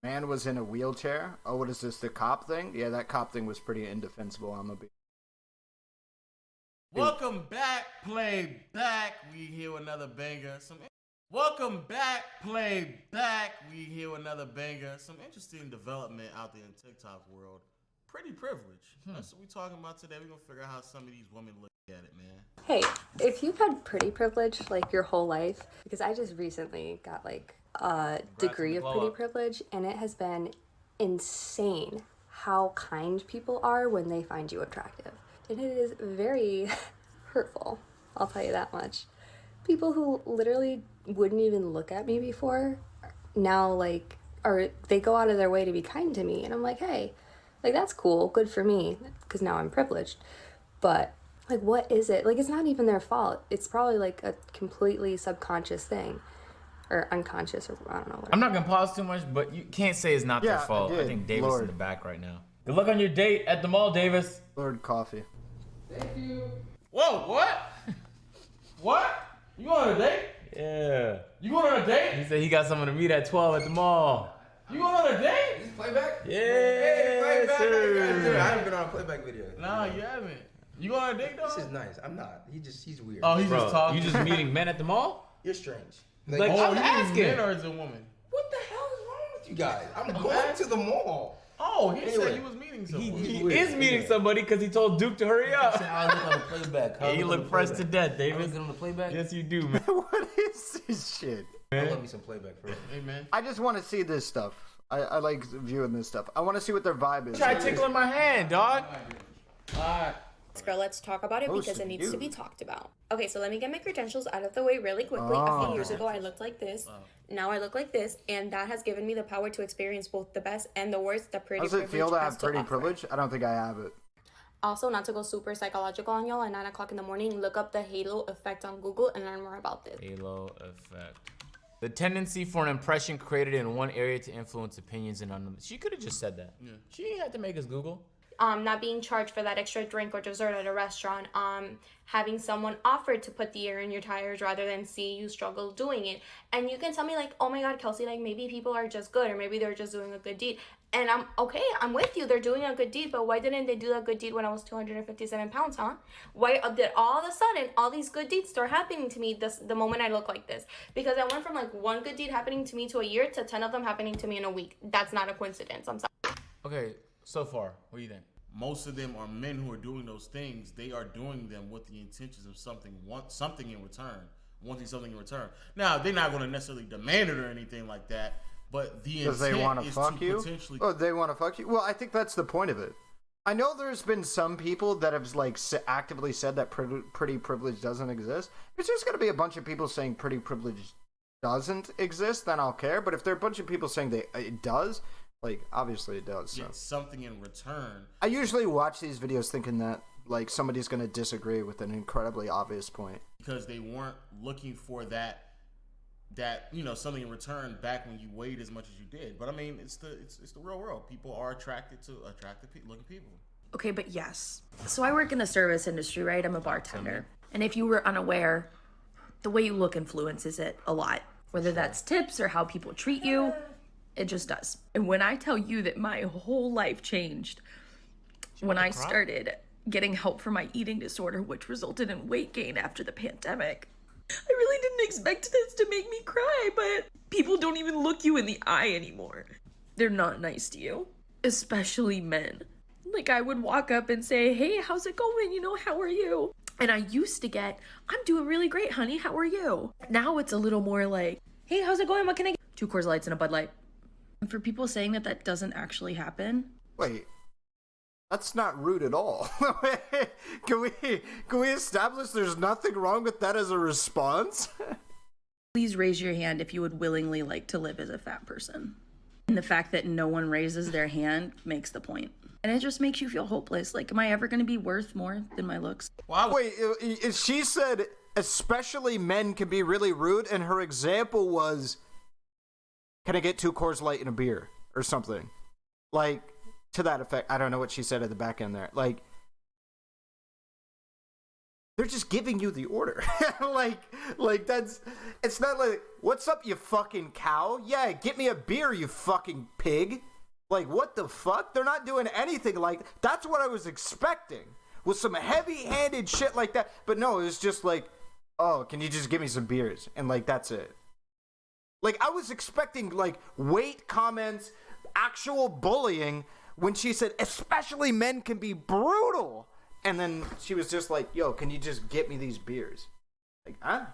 Man was in a wheelchair. Oh, what is this? The cop thing? Yeah, that cop thing was pretty indefensible. I'm gonna be. Welcome back, playback. We hear another banger. Welcome back, playback. We hear another banger. Some interesting development out there in TikTok world. Pretty privilege. That's what we're talking about today. We're gonna figure out how some of these women look at it, man. Hey, if you've had pretty privilege like your whole life, because I just recently got like a degree of pretty privilege, and it has been insane how kind people are when they find you attractive. And it is very hurtful, I'll tell you that much. People who literally wouldn't even look at me before now they go out of their way to be kind to me, and I'm like, hey, like that's cool, good for me, because now I'm privileged. But like, what is it? Like, it's not even their fault. It's probably like a completely subconscious thing, or unconscious, or I don't know. Whatever. I'm not gonna pause too much, but you can't say it's not their fault. I think Davis is in the back right now. Good luck on your date at the mall, Davis. Lord Coffee. Thank you. Whoa, what? What? You going on a date? Yeah. You going on a date? He said he got someone to meet at 12 at the mall. You going on a date? Is this playback? Yeah, Hey, playback. sir. I haven't been on a playback video. Nah, you haven't. You going on a date though? This is nice. I'm not. He's weird. Oh, he's Bro, just talking. you just meeting men at the mall? You're strange. Like, Oh, I'm you asking. men or is it a woman? what the hell is wrong with you guys? I'm going to the mall. Oh, he Anyway, said he was meeting someone. He weird. is meeting somebody because he told Duke to hurry up. I look on the playback. Yeah, you look fresh to death, I Davis. look good on the playback. Yes, you do, man. What is this shit? I love me some playback first. Hey, man. I just want to see this stuff. I like viewing this stuff. I want to see what their vibe is. Try tickling my hand, dog. Alright. Girl, let's talk about it Oh, because so it needs to you. be talked about. Okay, so let me get my credentials out of the way really quickly. A few years ago, I looked like this. Now I look like this, and that has given me the power to experience both the best and the worst that pretty How does it privilege feel to has have pretty offer. privilege? I don't think I have it. Also, not to go super psychological on y'all, at 9 o'clock in the morning, look up the halo effect on Google and learn more about this. Halo effect. The tendency for an impression created in one area to influence opinions in another. She could have just said that. Yeah. She ain't had to make us Google. Not being charged for that extra drink or dessert at a restaurant, having someone offer to put the air in your tires rather than see you struggle doing it. And you can tell me like, oh my God, Kelsey, like maybe people are just good, or maybe they're just doing a good deed. And I'm okay, I'm with you, they're doing a good deed, but why didn't they do that good deed when I was 257 pounds, huh? Why did all of a sudden all these good deeds start happening to me the moment I look like this? Because I went from like one good deed happening to me to a year to 10 of them happening to me in a week. That's not a coincidence, I'm sorry. Okay, so far, what do you think? Most of them are men who are doing those things. They are doing them with the intentions of wanting something in return. Now, they're not going to necessarily demand it or anything like that, but the Because intent they want to is fuck to you? potentially. Oh, they want to fuck you? Well, I think that's the point of it. I know there's been some people that have like actively said that pretty privilege doesn't exist. If it's just going to be a bunch of people saying pretty privilege doesn't exist, then I'll care. But if there are a bunch of people saying it does, like obviously it does. So. Get something in return. I usually watch these videos thinking that like somebody's going to disagree with an incredibly obvious point. Because they weren't looking for that something in return back when you weighed as much as you did. But I mean, it's the real world. People are attracted to attractive looking people. Okay, but yes. So I work in the service industry, right? I'm a bartender. And if you were unaware, the way you look influences it a lot. Whether that's tips or how people treat you, it just does. And when I tell you that my whole life changed when I started getting help for my eating disorder, which resulted in weight gain after the pandemic, I really didn't expect this to make me cry, but people don't even look you in the eye anymore. They're not nice to you, especially men. Like I would walk up and say, hey, how's it going? How are you? And I used to get, I'm doing really great, honey. How are you? Now it's a little more like, hey, how's it going? What can I get? 2 Coors Lights and a Bud Light. And for people saying that doesn't actually happen. Wait, that's not rude at all. Can we establish there's nothing wrong with that as a response? Please raise your hand if you would willingly like to live as a fat person. And the fact that no one raises their hand makes the point. And it just makes you feel hopeless. Like, am I ever going to be worth more than my looks? Wow. Wait, she said especially men can be really rude, and her example was, can I get 2 Coors Light and a beer or something? Like, to that effect. I don't know what she said at the back end there. Like, They're just giving you the order. like that's, it's not like, what's up, you fucking cow? Yeah, get me a beer, you fucking pig. Like, what the fuck? They're not doing anything like, that's what I was expecting, with some heavy-handed shit like that. But no, it was just like, oh, can you just give me some beers? And like, that's it. Like, I was expecting like weight comments, actual bullying, when she said, especially men can be brutal. And then she was just like, yo, can you just get me these beers? Like, huh?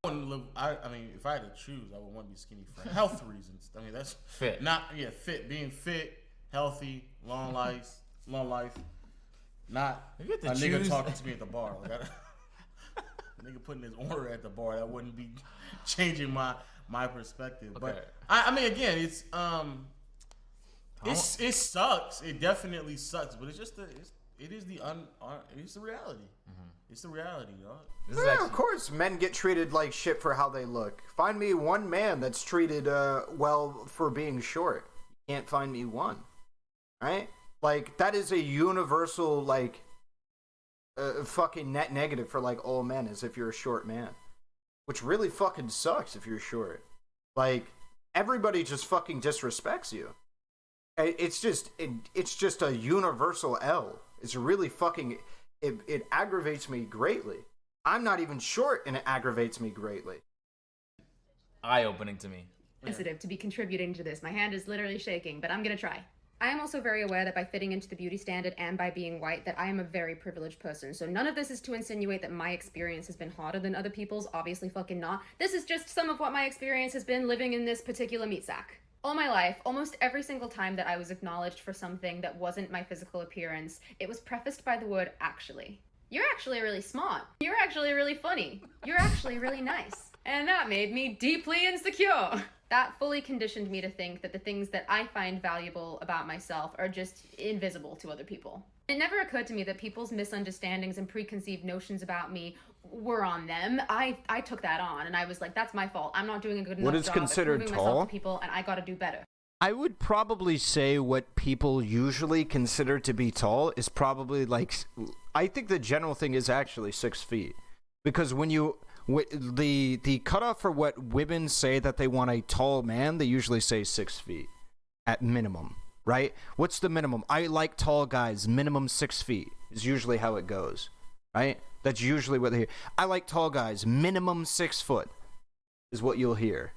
I mean, if I had to choose, I would want to be skinny for health reasons. I mean, that's Fit. Fit, being fit, healthy, long life. Not a nigga talking to me at the bar. Like, a nigga putting his order at the bar. That wouldn't be changing my perspective. Okay. But I mean, again, it's it sucks. It definitely sucks. But it's just it is the reality. Mm-hmm. It's the reality, dog. Yeah, of course, men get treated like shit for how they look. Find me one man that's treated well for being short. You can't find me one, right? Like, that is a universal, like, fucking net negative for like all men, is if you're a short man, which really fucking sucks if you're short. Like, everybody just fucking disrespects you. It's just a universal L. It's really fucking, it aggravates me greatly. I'm not even short, and it aggravates me greatly. Eye-opening to me. Sensitive to be contributing to this. My hand is literally shaking, but I'm gonna try. I am also very aware that by fitting into the beauty standard and by being white, that I am a very privileged person. So none of this is to insinuate that my experience has been harder than other people's. Obviously fucking not. This is just some of what my experience has been living in this particular meat sack. All my life, almost every single time that I was acknowledged for something that wasn't my physical appearance, it was prefaced by the word actually. You're actually really smart. You're actually really funny. You're actually really nice. And that made me deeply insecure. That fully conditioned me to think that the things that I find valuable about myself are just invisible to other people. It never occurred to me that people's misunderstandings and preconceived notions about me were on them. I took that on, and I was like, that's my fault. I'm not doing a good enough job. What is considered tall? To people, and I gotta do better. I would probably say what people usually consider to be tall is probably like, I think the general thing is actually 6 feet. Because when you, the cutoff for what women say that they want a tall man, they usually say 6 feet at minimum, right? What's the minimum? I like tall guys, minimum 6 feet is usually how it goes, right? That's usually what they hear. I like tall guys, minimum 6 foot is what you'll hear.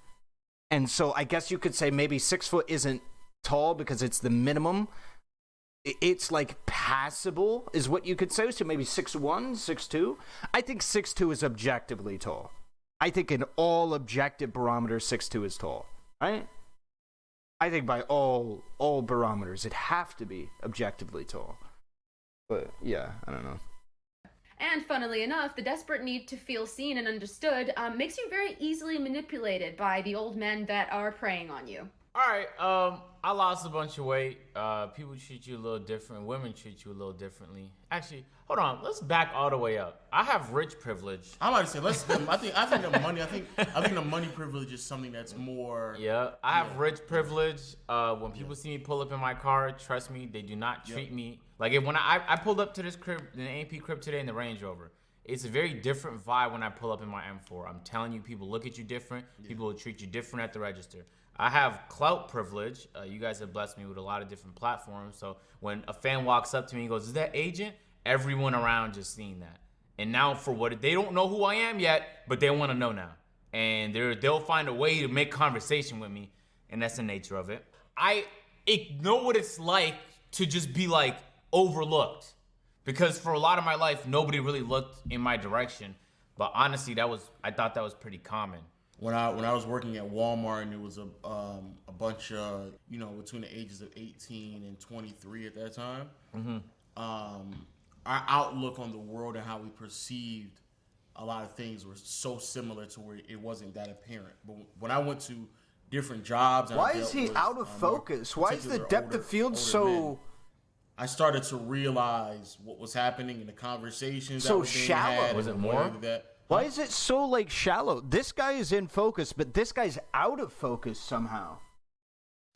And so I guess you could say maybe 6 foot isn't tall because it's the minimum. It's like passable is what you could say. So maybe 6'1", 6'2". I think 6'2" is objectively tall. I think in all objective barometers, 6'2" is tall, right? I think by all barometers, it'd have to be objectively tall. But yeah, I don't know. And funnily enough, the desperate need to feel seen and understood makes you very easily manipulated by the old men that are preying on you. All right, I lost a bunch of weight. People treat you a little different. Women treat you a little differently. Actually, hold on. Let's back all the way up. I have rich privilege. I'm about to say I think the money. I think the money privilege is something that's more. Yeah, I have rich privilege. When people see me pull up in my car, trust me, they do not treat me like it. When I pulled up to this crib, the AMP crib today in the Range Rover. It's a very different vibe when I pull up in my M4. I'm telling you, people look at you different. Yeah. People will treat you different at the register. I have clout privilege. You guys have blessed me with a lot of different platforms. So when a fan walks up to me and goes, "Is that Agent?" Everyone around just seeing that. And now for what, they don't know who I am yet, but they want to know now. And they'll find a way to make conversation with me. And that's the nature of it. I know what it's like to just be like overlooked. Because for a lot of my life, nobody really looked in my direction. But honestly, I thought that was pretty common. When I was working at Walmart, and it was a bunch of, between the ages of 18 and 23 at that time, our outlook on the world and how we perceived a lot of things were so similar to where it wasn't that apparent. But when I went to different jobs, why is he out of focus? Why is the depth of field so? Men, I started to realize what was happening in the conversations. So that was being shallow. had Was it more? Why is it so shallow? This guy is in focus, but this guy's out of focus somehow.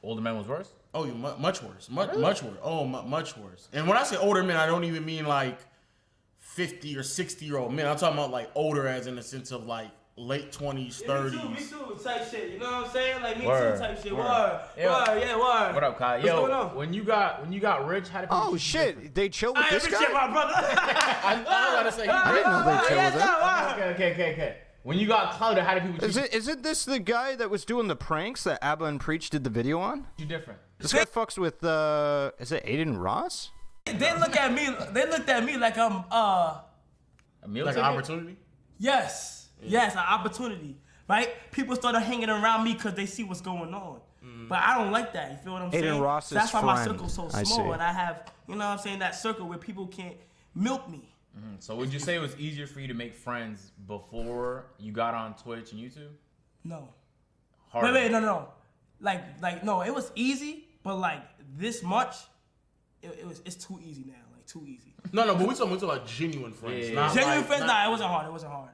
Older men was worse? Oh, much worse. Much worse. Oh, much worse. And when I say older men, I don't even mean like 50 or 60-year-old men. I'm talking about like older, as in the sense of like late 20s, 30s. Me too, type shit. You know what I'm saying? Like me Word, too, type shit. word. Word, Yeah. word. What up, Kai? What's going on? When you got rich, how did people? Oh shit! They chill with I this appreciate guy. my brother. I gotta say, I didn't know they chill with him. Okay. When you got clouded, how did people treat Isn't this the guy that was doing the pranks that Abba and Preach did the video on? you different? This guy fucks with is it Aiden Ross? They looked at me like I'm A meal like an ticket? opportunity. yes, an opportunity, right? People started hanging around me because they see what's going on. But I don't like that. You feel what I'm Aiden saying? Ross's That's why my friend. circle's so I small, see. and I have, you know what I'm saying, that circle where people can't milk me. So would you say it was easier for you to make friends before you got on Twitch and YouTube? No. Harder. Wait, no. Like, no, it was easy, but like this much, it's too easy now. Like too easy. No, but we talking about genuine friends. Yeah. Not Genuine like, friends, not- it wasn't hard. It wasn't hard.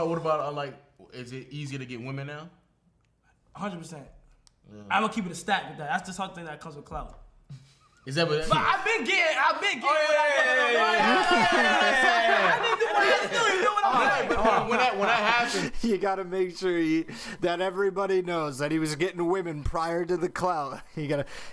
What about like? Is it easier to get women now? 100%. I'm gonna keep it a stack with that. That's just something that comes with clout. Is that what? But I've been getting what I didn't do what I do. You know what I'm saying? But when that happened, You gotta make sure that everybody knows that he was getting women prior to the clout.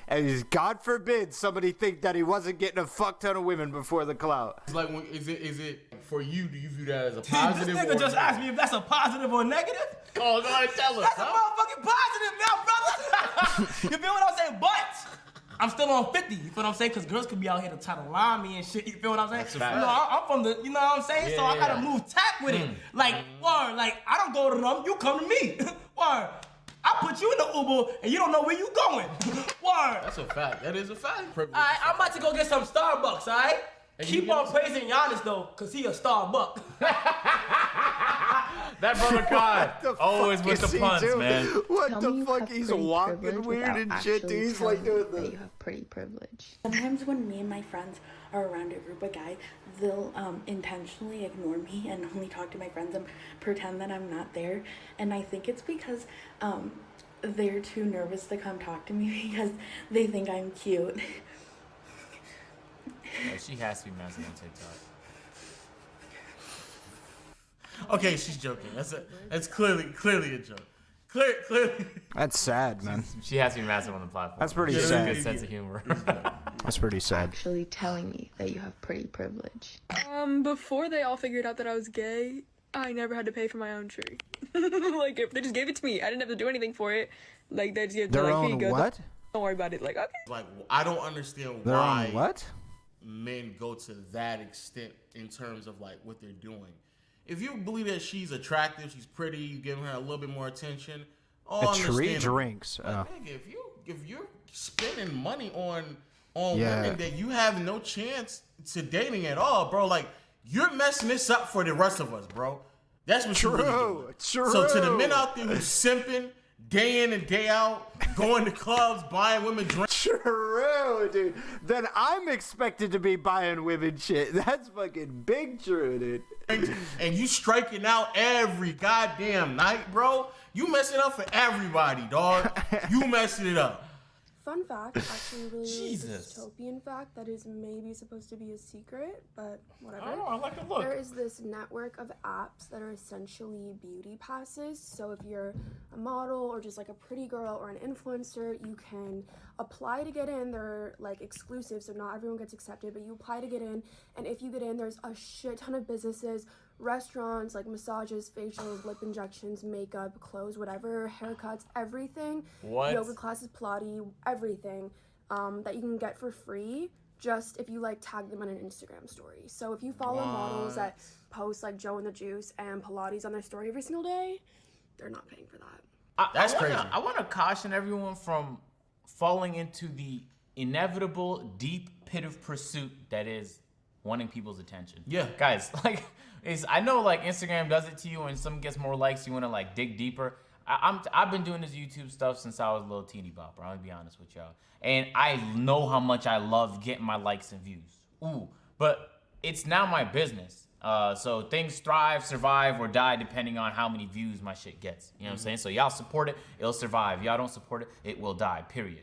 And God forbid somebody think that he wasn't getting a fuck ton of women before the clout. it's like, is it for you? Do you view that as a This positive? nigga just asked me if that's a positive or negative. Oh, go ahead, tell us. That's a motherfucking positive now, brother. You feel what I'm saying? But I'm still on 50. You feel what I'm saying? Because girls could be out here to try to lie me and shit. You feel what I'm saying? That's a fact. You know, I'm from the, you know what I'm saying? So I Yeah. gotta move tack with it. Like, word, like, I don't go to them, you come to me. Word. I put you in the Uber and you don't know where you going. Word. That's a fact. That is a fact. Alright, I'm about to go get some Starbucks, alright? you Keep get on us- praising Giannis though, cause he a Starbuck. That brother Kai, always with Is the he puns, doing? man. What Tell the me you fuck? have He's pretty walking privilege weird without and shit, actually dude. He's like telling doing me that the. you have pretty privilege. Sometimes when me and my friends are around a group of guys, they'll intentionally ignore me and only talk to my friends and pretend that I'm not there. And I think it's because they're too nervous to come talk to me because they think I'm cute. Yeah, she has to be messing on TikTok. Okay, she's joking. That's clearly a joke. Clearly. That's sad, man. She has to be massive on the platform. That's pretty She has sad. a good sense of humor. That's pretty sad. Actually telling me that you have pretty privilege. Before they all figured out that I was gay, I never had to pay for my own tree. Like, if they just gave it to me, I didn't have to do anything for it. Like, they just gave it Their like, here own you go. what? Don't worry about it. Like, okay. Like, I don't understand Their why own what? men go to that extent in terms of like what they're doing. If you believe that she's attractive, she's pretty, you giving her a little bit more attention. A tree understandable. drinks. Nigga, if you're spending money on Yeah. women that you have no chance to dating at all, bro, like you're messing this up for the rest of us, bro. That's what you're really doing. True. So to the men out there who's simping day in and day out, going to clubs, buying women drinks. True, dude. Then I'm expected to be buying women shit. That's fucking big true, dude. And you striking out every goddamn night, bro. You messing up for everybody, dog. You messing it up. Fun fact, actually really Jesus. dystopian fact that is maybe supposed to be a secret, but whatever. Oh, I like the look. There is this network of apps that are essentially beauty passes. So if you're a model or just like a pretty girl or an influencer, you can apply to get in. They're like exclusive, so not everyone gets accepted, but you apply to get in. And if you get in, there's a shit ton of businesses, restaurants, like massages, facials, lip injections, makeup, clothes, whatever, haircuts, everything. What? Yoga classes, Pilates, everything that you can get for free just if you like tag them on an Instagram story. So if you follow models that post like Joe and the Juice and Pilates on their story every single day, they're not paying for that. That's I wanna- crazy. I want to caution everyone from falling into the inevitable deep pit of pursuit that is wanting people's attention. Yeah. Guys, like, I know like Instagram does it to you, and some gets more likes. You want to like dig deeper. I've been doing this YouTube stuff since I was a little teeny bopper. I'm gonna be honest with y'all, and I know how much I love getting my likes and views. Ooh, but it's now my business. So things thrive, survive, or die depending on how many views my shit gets. You know what I'm saying? So y'all support it, it'll survive. Y'all don't support it, it will die. Period.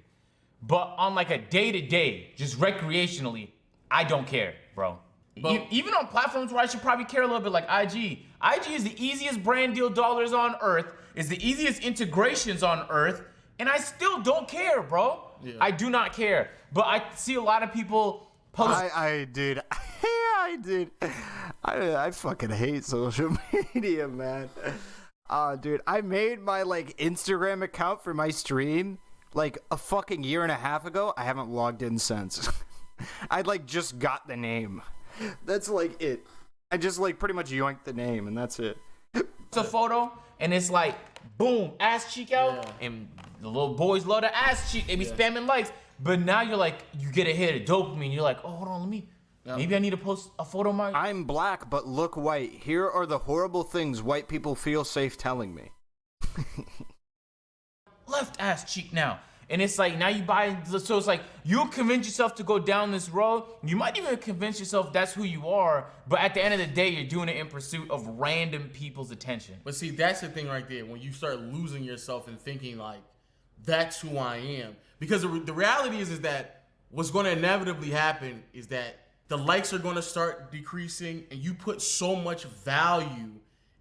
But on like a day-to-day, just recreationally, I don't care, bro. Even on platforms where I should probably care a little bit, like IG. IG is the easiest brand deal dollars on earth, is the easiest integrations on earth, and I still don't care, bro. Yeah. I do not care. But I see a lot of people post. I did. I fucking hate social media, man. Dude, I made my like Instagram account for my stream like a fucking year and a half ago. I haven't logged in since. I like just got the name. That's like it. I just like pretty much yoinked the name and that's it. It's a photo and it's like boom, ass cheek out, and the little boys love the ass cheek. They be spamming likes, but now you're like, you get a hit of dopamine. You're like, oh, hold on, maybe I need to post a photo of my. I'm black but look white. Here are the horrible things white people feel safe telling me. Left ass cheek now. And it's like, now you buy, so it's like, you'll convince yourself to go down this road. You might even convince yourself that's who you are, but at the end of the day, you're doing it in pursuit of random people's attention. But see, that's the thing right there, when you start losing yourself and thinking like, that's who I am. Because the reality is that what's going to inevitably happen is that the likes are going to start decreasing, and you put so much value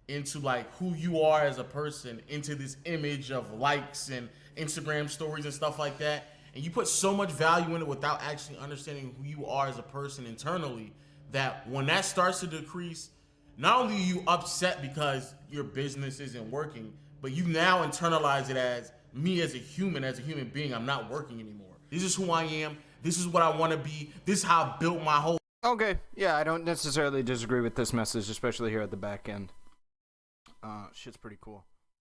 into like who you are as a person, into this image of likes and Instagram stories and stuff like that, and you put so much value in it without actually understanding who you are as a person internally, that when that starts to decrease, not only are you upset because your business isn't working, but you now internalize it as me as a human being. I'm not working anymore. This is who I am. This is what I want to be. This is how I built my whole. Okay, yeah, I don't necessarily disagree with this message, especially here at the back end. Shit's pretty cool.